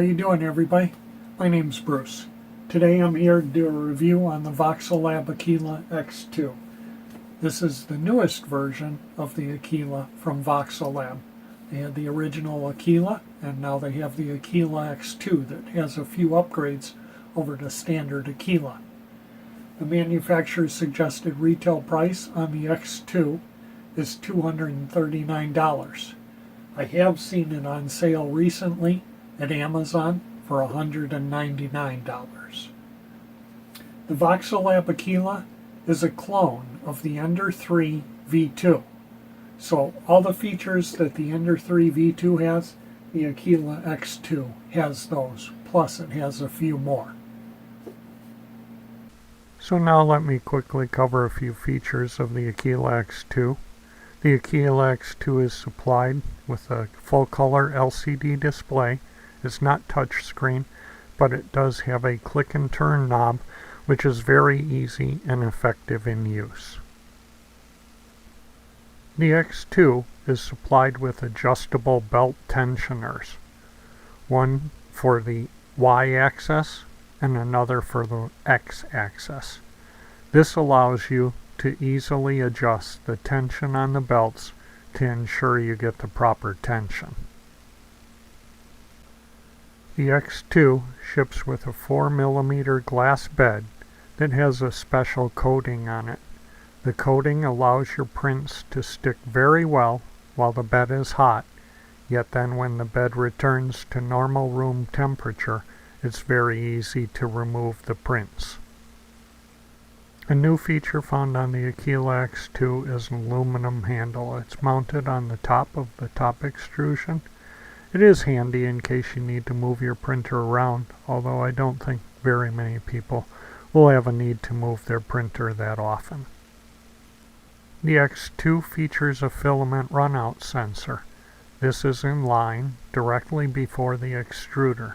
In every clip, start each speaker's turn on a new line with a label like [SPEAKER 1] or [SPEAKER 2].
[SPEAKER 1] you doing, everybody? My name's Bruce. Today I'm here to do a review on the Voxelab Aquila X2. This is the newest version of the Aquila from Voxelab. They had the original Aquila, and now they have the Aquila X2 that has a few upgrades over the standard Aquila. The manufacturer's suggested retail price on the X2 is $239. I have seen it on sale recently at Amazon for $199. The Voxelab Aquila is a clone of the Ender 3 V2. So all the features that the Ender 3 V2 has, the Aquila X2 has those, plus it has a few more. So now let me quickly cover a few features of the Aquila X2. The Aquila X2 is supplied with a full-color LCD display. It's not touchscreen, but it does have a click-and-turn knob, which is very easy and effective in use. The X2 is supplied with adjustable belt tensioners, one for the Y-axis and another for the X-axis. This allows you to easily adjust the tension on the belts to ensure you get the proper tension. The X2 ships with a 4mm glass bed that has a special coating on it. The coating allows your prints to stick very well while the bed is hot, yet then when the bed returns to normal room temperature, it's very easy to remove the prints. A new feature found on the Aquila X2 is an aluminum handle. It's mounted on the top of the top extrusion. It is handy in case you need to move your printer around, although I don't think very many people will have a need to move their printer that often. The X2 features a filament runout sensor. This is in line directly before the extruder,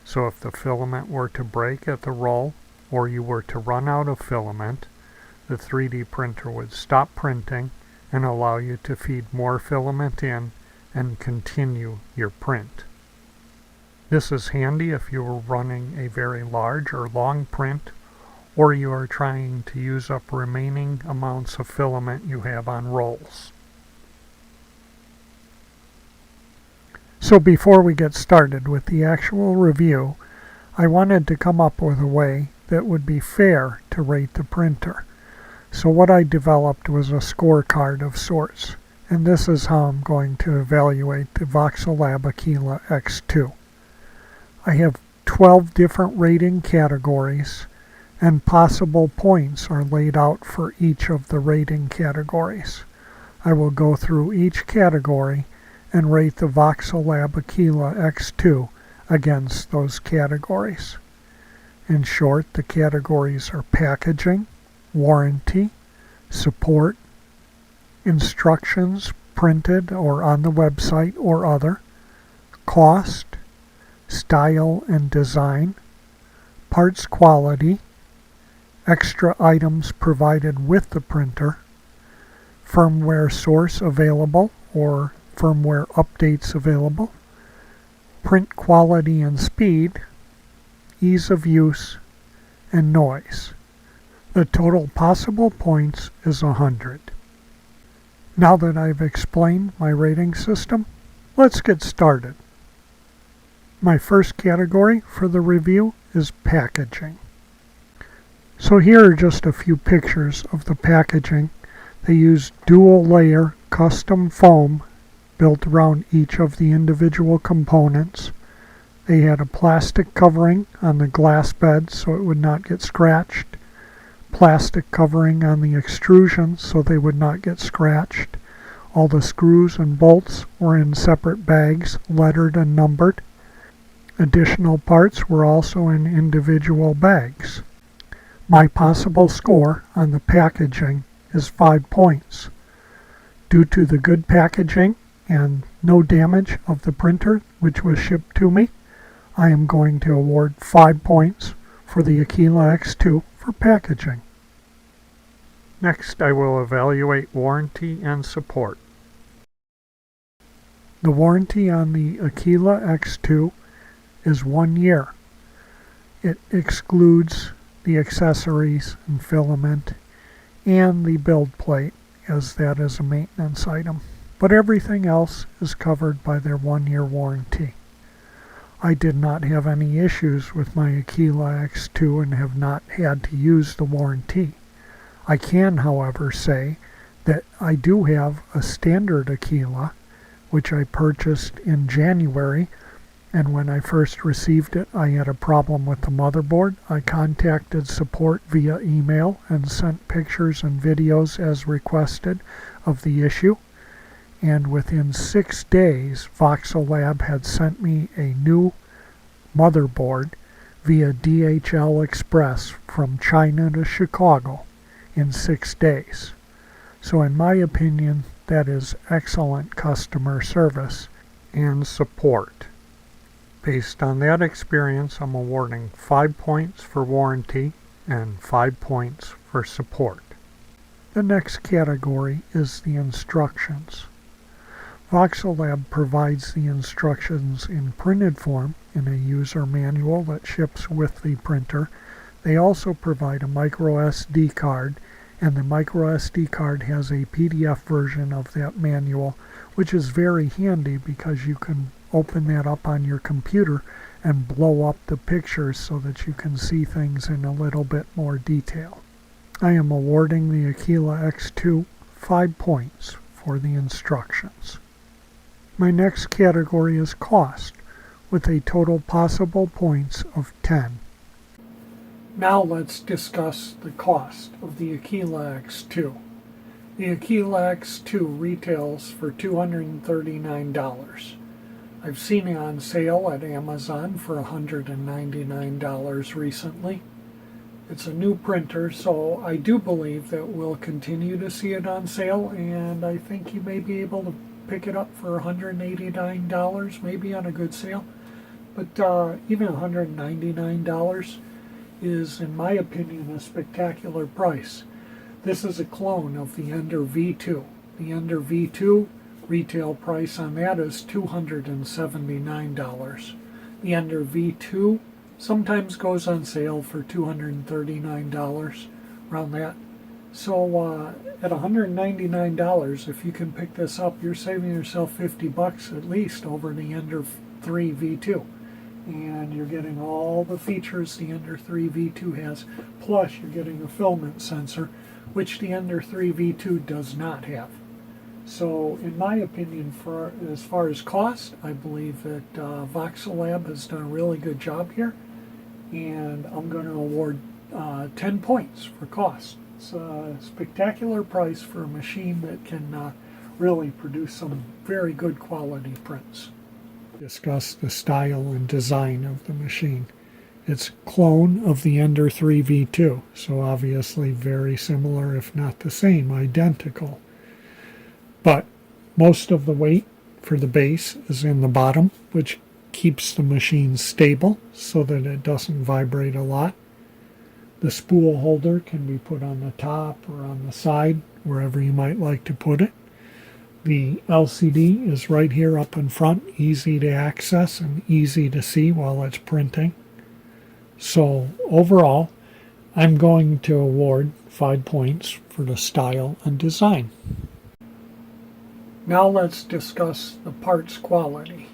[SPEAKER 1] so if the filament were to break at the roll or you were to run out of filament, the 3D printer would stop printing and allow you to feed more filament in and continue your print. This is handy if you are running a very large or long print, or you are trying to use up remaining amounts of filament you have on rolls. So before we get started with the actual review, I wanted to come up with a way that would be fair to rate the printer. So what I developed was a scorecard of sorts, and this is how I'm going to evaluate the Voxelab Aquila X2. I have 12 different rating categories, and possible points are laid out for each of the rating categories. I will go through each category and rate the Voxelab Aquila X2 against those categories. In short, the categories are packaging, warranty, support, instructions printed or on the website or other, cost, style and design, parts quality, extra items provided with the printer, firmware source available or firmware updates available, print quality and speed, ease of use, and noise. The total possible points is 100. Now that I've explained my rating system, let's get started. My first category for the review is packaging. So here are just a few pictures of the packaging. They use dual layer custom foam built around each of the individual components. They had a plastic covering on the glass bed so it would not get scratched, plastic covering on the extrusion so they would not get scratched. All the screws and bolts were in separate bags, lettered and numbered. Additional parts were also in individual bags. My possible score on the packaging is 5 points. Due to the good packaging and no damage of the printer which was shipped to me, I am going to award 5 points for the Aquila X2 for packaging. Next, I will evaluate warranty and support. The warranty on the Aquila X2 is 1 year. It excludes the accessories and filament and the build plate, as that is a maintenance item. But everything else is covered by their 1-year warranty. I did not have any issues with my Aquila X2 and have not had to use the warranty. I can, however, say that I do have a standard Aquila, which I purchased in January, and when I first received it, I had a problem with the motherboard. I contacted support via email and sent pictures and videos as requested of the issue. And within 6 days, Voxelab had sent me a new motherboard via DHL Express from China to Chicago in 6 days. So in my opinion, that is excellent customer service and support. Based on that experience, I'm awarding 5 points for warranty and 5 points for support. The next category is the instructions. Voxelab provides the instructions in printed form in a user manual that ships with the printer. They also provide a micro SD card, and the micro SD card has a PDF version of that manual, which is very handy because you can open that up on your computer and blow up the pictures so that you can see things in a little bit more detail. I am awarding the Aquila X2 5 points for the instructions. My next category is cost, with a total possible points of 10. Now let's discuss the cost of the Aquila X2. The Aquila X2 retails for $239. I've seen it on sale at Amazon for $199 recently. It's a new printer, so I do believe that we'll continue to see it on sale, and I think you may be able to pick it up for $189, maybe on a good sale. But even $199 is, in my opinion, a spectacular price. This is a clone of the Ender V2. The Ender V2 retail price on that is $279. The Ender V2 sometimes goes on sale for $239, around that. So at $199, if you can pick this up, you're saving yourself $50 at least over the Ender 3 V2. And you're getting all the features the Ender 3 V2 has, plus you're getting a filament sensor, which the Ender 3 V2 does not have. So in my opinion, as far as cost, I believe that Voxelab has done a really good job here, and I'm going to award 10 points for cost. It's a spectacular price for a machine that can really produce some very good quality prints. Discuss the style and design of the machine. It's a clone of the Ender 3 V2, so obviously very similar, if not the same, identical. But most of the weight for the base is in the bottom, which keeps the machine stable so that it doesn't vibrate a lot. The spool holder can be put on the top or on the side, wherever you might like to put it. The LCD is right here up in front, easy to access and easy to see while it's printing. So overall, I'm going to award 5 points for the style and design. Now let's discuss the parts quality.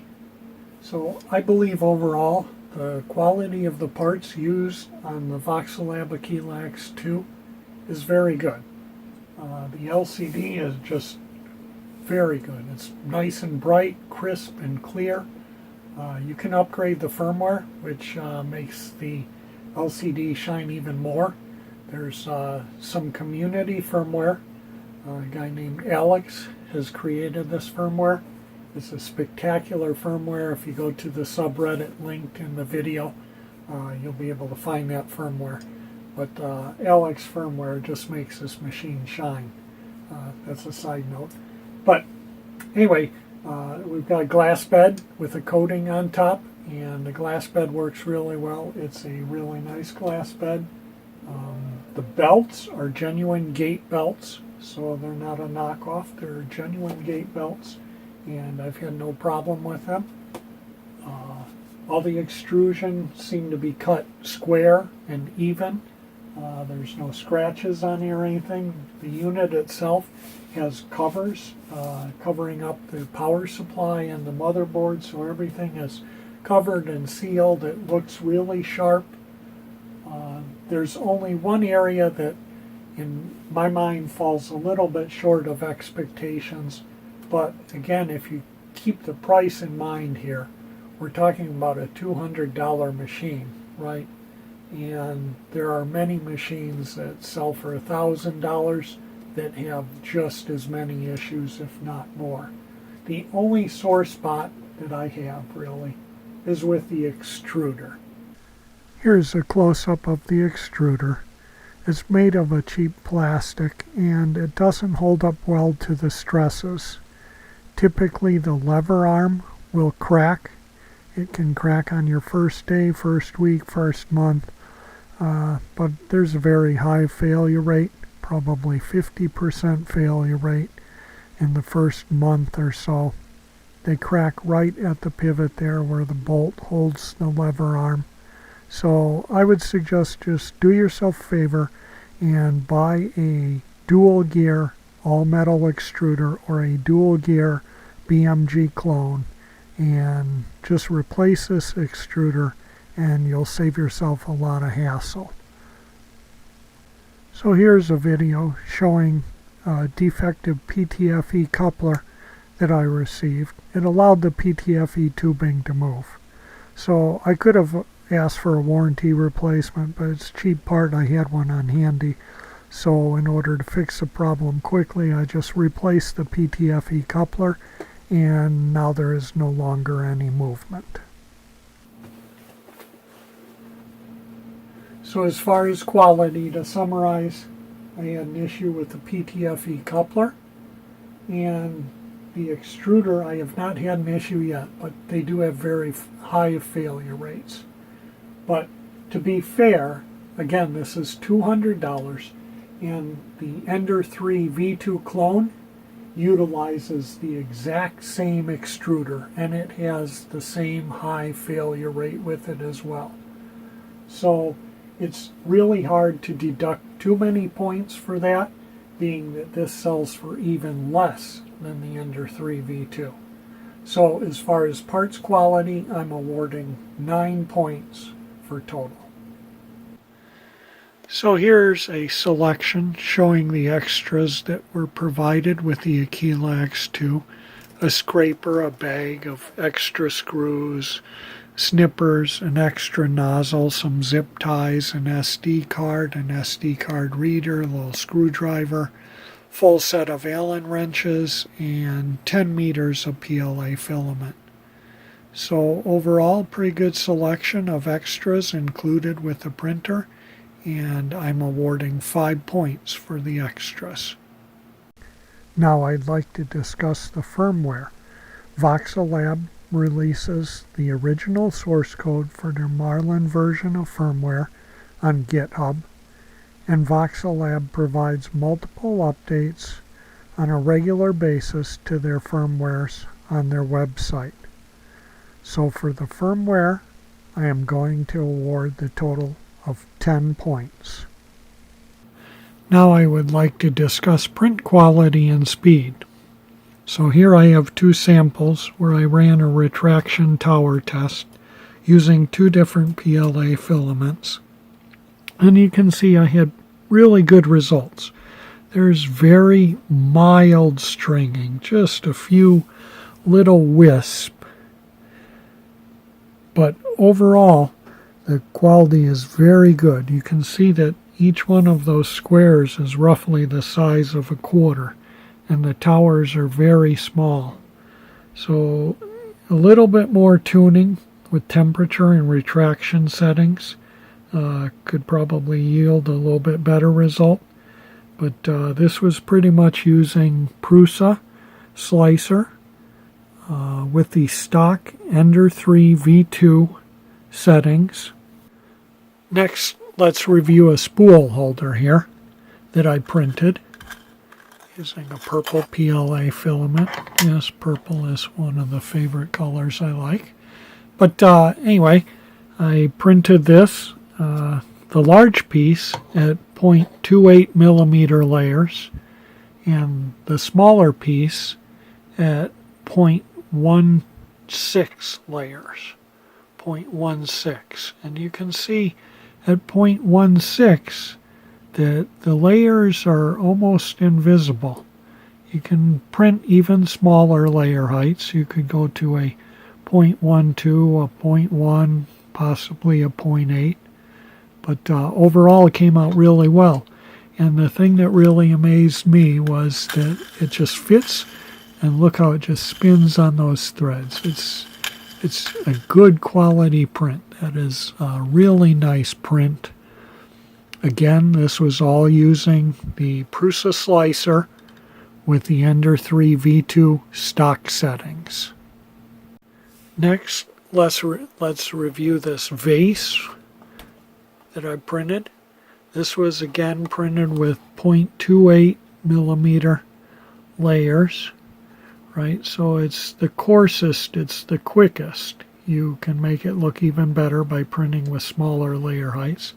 [SPEAKER 1] So I believe overall the quality of the parts used on the Voxelab Aquila X2 is very good. The LCD is just very good. It's nice and bright, crisp and clear. You can upgrade the firmware, which makes the LCD shine even more. There's some community firmware. A guy named Alex has created this firmware. It's a spectacular firmware. If you go to the subreddit linked in the video, you'll be able to find that firmware. But Alex firmware just makes this machine shine. That's a side note. But anyway, we've got a glass bed with a coating on top, and the glass bed works really well. It's a really nice glass bed. The belts are genuine gate belts, so they're not a knockoff. They're genuine gate belts, and I've had no problem with them. All the extrusions seem to be cut square and even. There's no scratches on here or anything. The unit itself has covers covering up the power supply and the motherboard, so everything is covered and sealed. It looks really sharp. There's only one area that in my mind falls a little bit short of expectations, but again, if you keep the price in mind here, we're talking about a $200 machine, right? And there are many machines that sell for $1,000 that have just as many issues, if not more. The only sore spot that I have, really, is with the extruder. Here's a close-up of the extruder. It's made of a cheap plastic, and it doesn't hold up well to the stresses. Typically, the lever arm will crack. It can crack on your first day, first week, first month, but there's a very high failure rate, probably 50% failure rate in the first month or so. They crack right at the pivot there where the bolt holds the lever arm. So I would suggest just do yourself a favor and buy a dual gear all metal extruder or a dual gear BMG clone and just replace this extruder and you'll save yourself a lot of hassle. So here's a video showing a defective PTFE coupler that I received. It allowed the PTFE tubing to move. So I could have asked for a warranty replacement, but it's a cheap part. I had one on handy. So in order to fix the problem quickly, I just replaced the PTFE coupler, and now there is no longer any movement. So as far as quality, to summarize, I had an issue with the PTFE coupler, and the extruder I have not had an issue yet, but they do have very high failure rates. But to be fair, again, this is $200, and the Ender 3 V2 clone utilizes the exact same extruder, and it has the same high failure rate with it as well. So it's really hard to deduct too many points for that, being that this sells for even less than the Ender 3 V2. So as far as parts quality, I'm awarding 9 points for total. So here's a selection showing the extras that were provided with the Aquila X2. A scraper, a bag of extra screws, snippers, an extra nozzle, some zip ties, an SD card reader, a little screwdriver, full set of Allen wrenches, and 10 meters of PLA filament. So overall, pretty good selection of extras included with the printer, and I'm awarding 5 points for the extras. Now I'd like to discuss the firmware. Voxelab releases the original source code for their Marlin version of firmware on GitHub, and Voxelab provides multiple updates on a regular basis to their firmwares on their website. So for the firmware, I am going to award the total of 10 points. Now I would like to discuss print quality and speed. So here I have 2 samples where I ran a retraction tower test using 2 different PLA filaments. And you can see I had really good results. There's very mild stringing, just a few little wisps. But overall, the quality is very good. You can see that each one of those squares is roughly the size of a quarter, and the towers are very small. So a little bit more tuning with temperature and retraction settings could probably yield a little bit better result. But this was pretty much using Prusa slicer with the stock Ender 3 V2 settings. Next, let's review a spool holder here that I printed using a purple PLA filament. Yes, purple is one of the favorite colors I like. But anyway, I printed this, the large piece at 0.28 millimeter layers, and the smaller piece at 0.16 layers, 0.16. And you can see at 0.16 that the layers are almost invisible. You can print even smaller layer heights. You could go to a 0.12, a 0.1, possibly a 0.8. But overall, it came out really well. And the thing that really amazed me was that it just fits, and look how it just spins on those threads. It's a good quality print. That is a really nice print. Again, this was all using the Prusa slicer with the Ender 3 V2 stock settings. Next, let's review this vase that I printed. This was again printed with 0.28 millimeter layers, right? So it's the coarsest, it's the quickest. You can make it look even better by printing with smaller layer heights.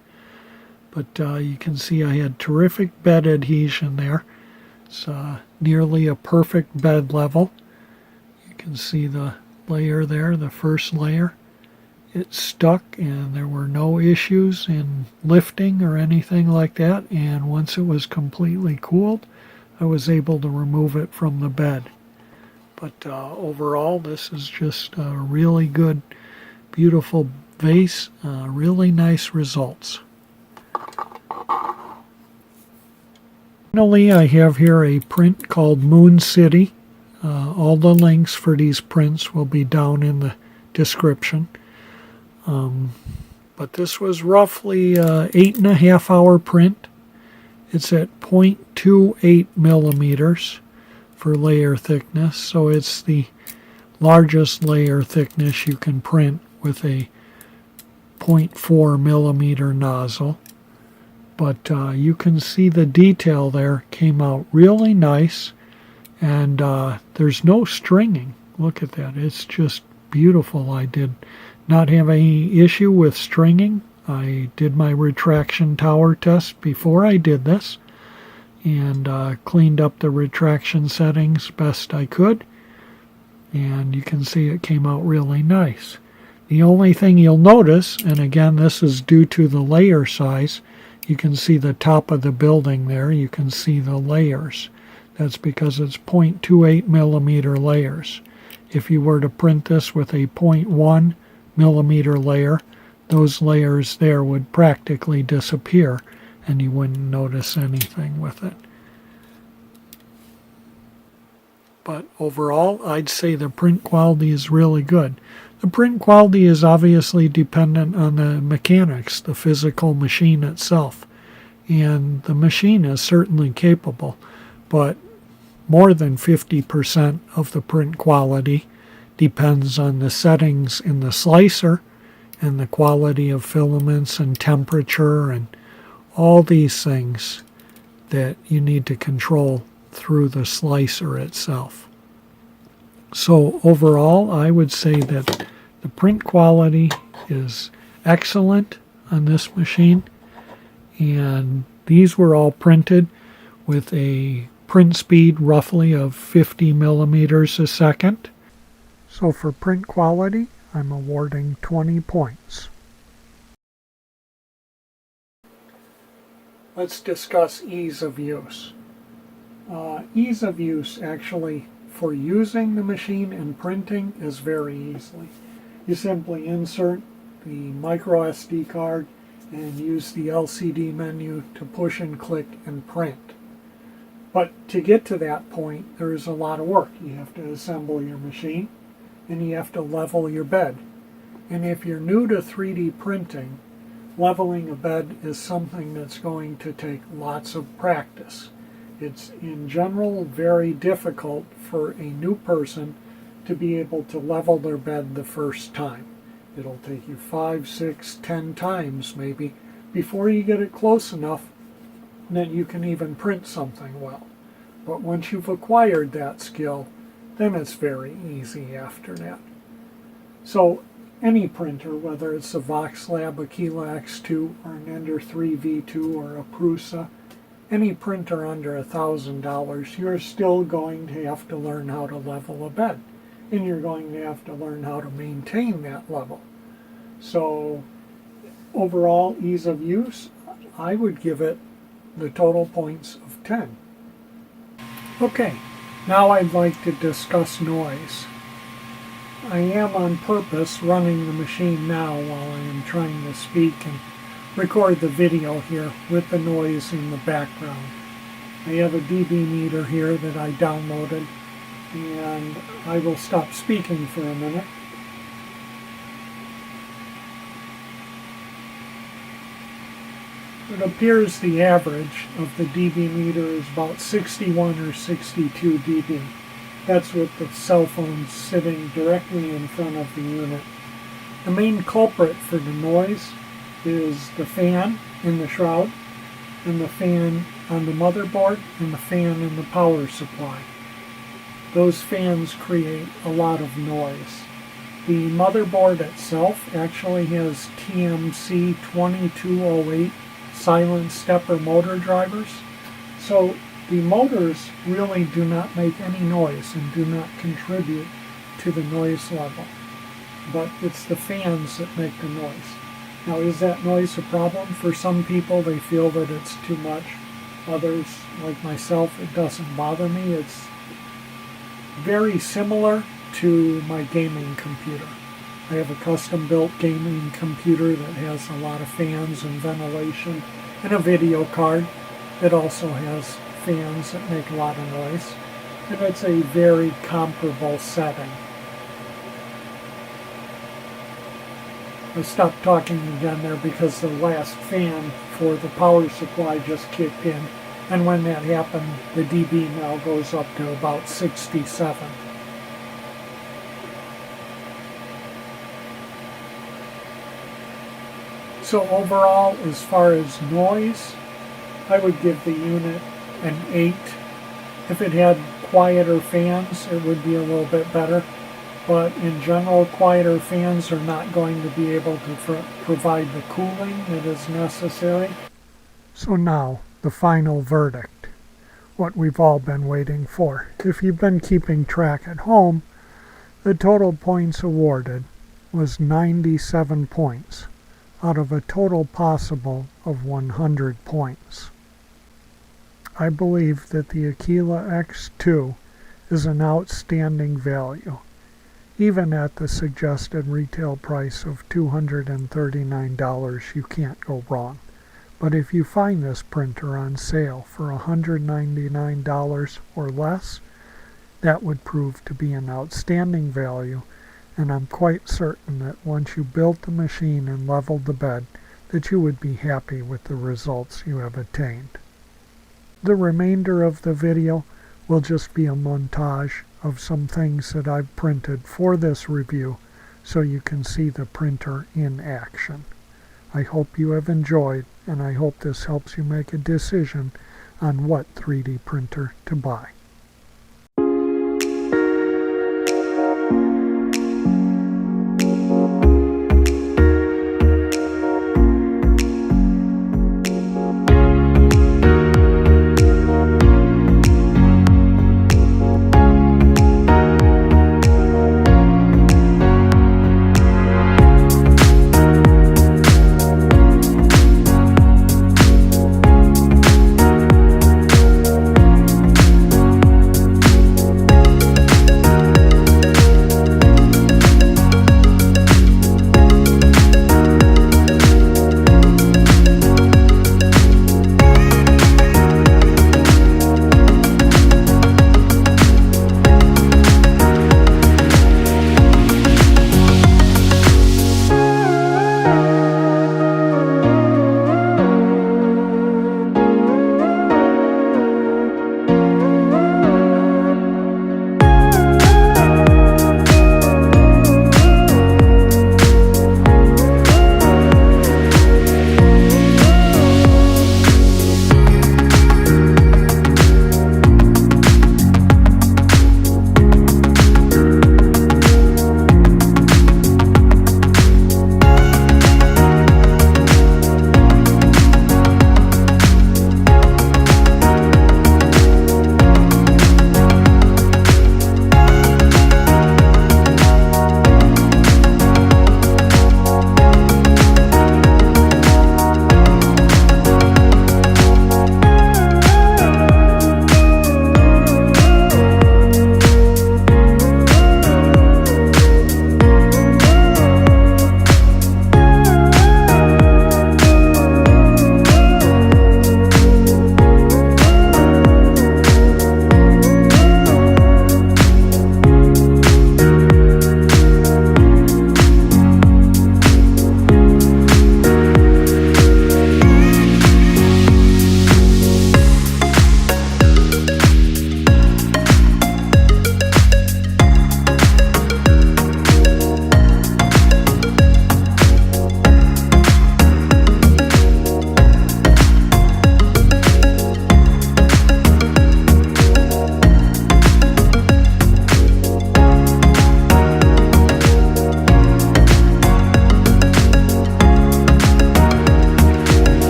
[SPEAKER 1] But you can see I had terrific bed adhesion there. It's nearly a perfect bed level. You can see the layer there, the first layer. It stuck and there were no issues in lifting or anything like that. And once it was completely cooled, I was able to remove it from the bed. But overall, this is just a really good, beautiful vase. Really nice results. Finally, I have here a print called Moon City. All the links for these prints will be down in the description. But this was roughly an 8.5 hour print. It's at 0.28 millimeters for layer thickness, so it's the largest layer thickness you can print with a 0.4 millimeter nozzle. But you can see the detail there came out really nice, and there's no stringing. Look at that, it's just beautiful. I did not have any issue with stringing. I did my retraction tower test before I did this, and cleaned up the retraction settings best I could, and you can see it came out really nice. The only thing you'll notice, and again this is due to the layer size, you can see the top of the building there, you can see the layers. That's because it's 0.28 millimeter layers. If you were to print this with a 0.1 millimeter layer, those layers there would practically disappear and you wouldn't notice anything with it. But overall, I'd say the print quality is really good. The print quality is obviously dependent on the mechanics, the physical machine itself. And the machine is certainly capable, but more than 50% of the print quality depends on the settings in the slicer and the quality of filaments and temperature and all these things that you need to control through the slicer itself. So overall, I would say that the print quality is excellent on this machine, and these were all printed with a print speed roughly of 50 millimeters a second. So for print quality, I'm awarding 20 points. Let's discuss ease of use. Ease of use actually for using the machine and printing is very easily. You simply insert the micro SD card and use the LCD menu to push and click and print. But to get to that point, there is a lot of work. You have to assemble your machine and you have to level your bed. And if you're new to 3D printing, leveling a bed is something that's going to take lots of practice. It's in general very difficult for a new person to be able to level their bed the first time. It'll take you 5, 6, 10 times maybe before you get it close enough that you can even print something well. But once you've acquired that skill, then it's very easy after that. So any printer, whether it's a Voxelab Aquila X2 or an Ender 3 V2 or a Prusa, any printer under $1,000, you're still going to have to learn how to level a bed. And you're going to have to learn how to maintain that level. So overall ease of use, I would give it the total points of 10. Okay, now I'd like to discuss noise. I am on purpose running the machine now while I am trying to speak and record the video here with the noise in the background. I have a dB meter here that I downloaded, and I will stop speaking for a minute. It appears the average of the dB meter is about 61 or 62 dB. That's with the cell phone sitting directly in front of the unit. The main culprit for the noise is the fan in the shroud, and the fan on the motherboard, and the fan in the power supply. Those fans create a lot of noise. The motherboard itself actually has TMC 2208 silent stepper motor drivers, so the motors really do not make any noise and do not contribute to the noise level, but it's the fans that make the noise. Now, is that noise a problem? For some people, they feel that it's too much. Others, like myself, it doesn't bother me. It's very similar to my gaming computer. I have a custom-built gaming computer that has a lot of fans and ventilation, and a video card that also has fans that make a lot of noise, and it's a very comparable setting. I stopped talking again there because the last fan for the power supply just kicked in, and when that happened, the dB now goes up to about 67. So overall, as far as noise, I would give the unit an 8. If it had quieter fans, it would be a little bit better. But in general, quieter fans are not going to be able to provide the cooling that is necessary. So now, the final verdict. What we've all been waiting for. If you've been keeping track at home, the total points awarded was 97 points out of a total possible of 100 points. I believe that the Aquila X2 is an outstanding value. Even at the suggested retail price of $239, you can't go wrong. But if you find this printer on sale for $199 or less, that would prove to be an outstanding value, and I'm quite certain that once you built the machine and leveled the bed, that you would be happy with the results you have attained. The remainder of the video will just be a montage of some things that I've printed for this review so you can see the printer in action. I hope you have enjoyed, and I hope this helps you make a decision on what 3D printer to buy.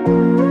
[SPEAKER 1] you.